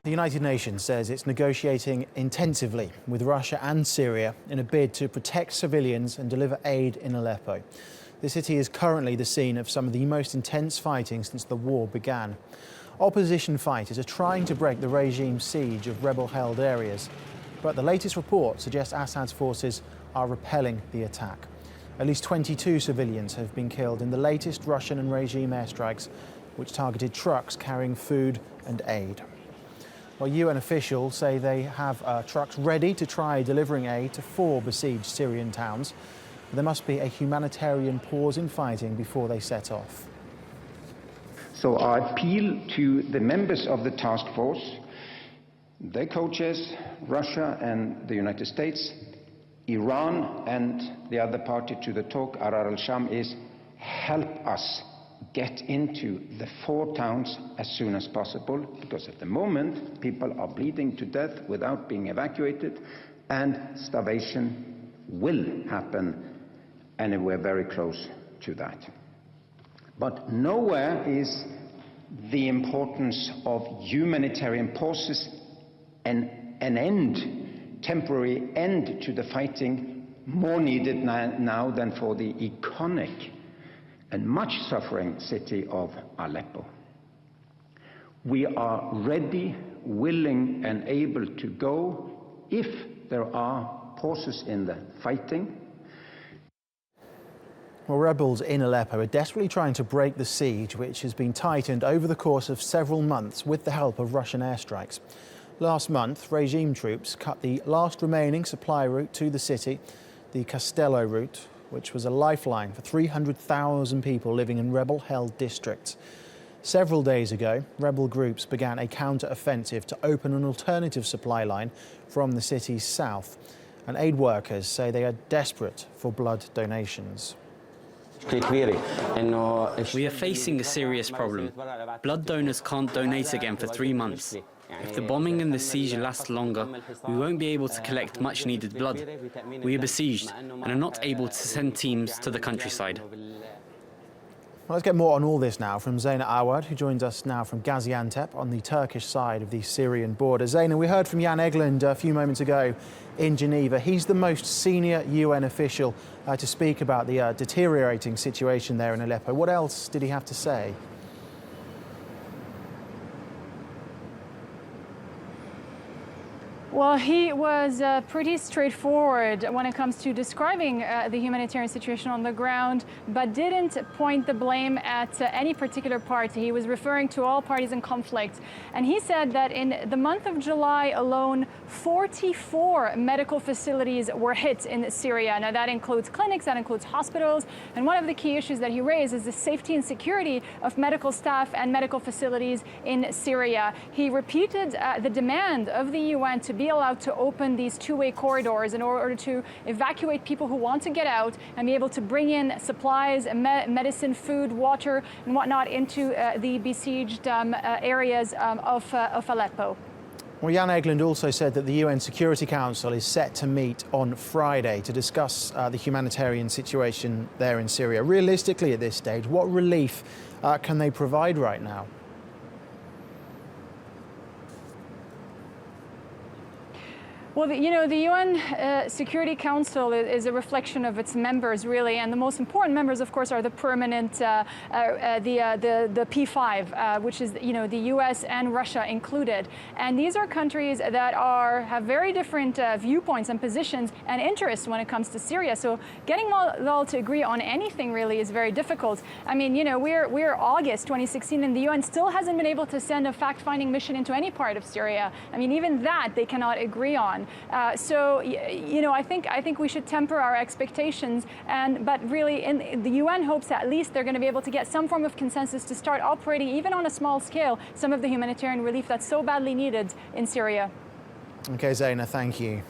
The United Nations says it's negotiating intensively with Russia and Syria in a bid to protect civilians and deliver aid in Aleppo. The city is currently the scene of some of the most intense fighting since the war began. Opposition fighters are trying to break the regime's siege of rebel-held areas, but the latest report suggests Assad's forces are repelling the attack. At least 22 civilians have been killed in the latest Russian and regime airstrikes, which targeted trucks carrying food and aid. Well, UN officials say they have trucks ready to try delivering aid to 4 besieged Syrian towns. But there must be a humanitarian pause in fighting before they set off. So I appeal to the members of the task force, their co-chairs, Russia and the United States, Iran and the other party to the talk, Arar al-Sham, is help us get into the 4 towns as soon as possible, because at the moment people are bleeding to death without being evacuated, and starvation will happen, and we're very close to that. But nowhere is the importance of humanitarian pauses and an end, temporary end to the fighting, more needed now than for the iconic and much suffering city of Aleppo. We are ready, willing and able to go if there are pauses in the fighting. Well, rebels in Aleppo are desperately trying to break the siege, which has been tightened over the course of several months with the help of Russian airstrikes. Last month, regime troops cut the last remaining supply route to the city, the Castello route, which was a lifeline for 300,000 people living in rebel-held districts. Several days ago, rebel groups began a counter-offensive to open an alternative supply line from the city's south. And aid workers say they are desperate for blood donations. We are facing a serious problem. Blood donors can't donate again for 3 months. If the bombing and the siege lasts longer, we won't be able to collect much needed blood. We are besieged and are not able to send teams to the countryside. Well, let's get more on all this now from Zeina Awad, who joins us now from Gaziantep on the Turkish side of the Syrian border. Zeina, we heard from Jan Egeland a few moments ago in Geneva. He's the most senior UN official to speak about the deteriorating situation there in Aleppo. What else did he have to say? Well, he was pretty straightforward when it comes to describing the humanitarian situation on the ground, but didn't point the blame at any particular party. He was referring to all parties in conflict. And he said that in the month of July alone, 44 medical facilities were hit in Syria. Now, that includes clinics, that includes hospitals. And one of the key issues that he raised is the safety and security of medical staff and medical facilities in Syria. He repeated the demand of the UN to be allowed to open these 2-way corridors in order to evacuate people who want to get out and be able to bring in supplies, medicine, food, water, and whatnot into the besieged areas of Aleppo. Well, Jan Egeland also said that the UN Security Council is set to meet on Friday to discuss the humanitarian situation there in Syria. Realistically, at this stage, what relief can they provide right now? Well, the UN Security Council is a reflection of its members, really, and the most important members, of course, are the permanent, the P5, which is, the US and Russia included. And these are countries that have very different viewpoints and positions and interests when it comes to Syria. So getting them all to agree on anything really is very difficult. I mean, we're August 2016, and the UN still hasn't been able to send a fact-finding mission into any part of Syria. I mean, even that they cannot agree on. So I think we should temper our expectations, but really, the UN hopes that at least they're going to be able to get some form of consensus to start operating, even on a small scale, some of the humanitarian relief that's so badly needed in Syria. Okay, Zeina, thank you.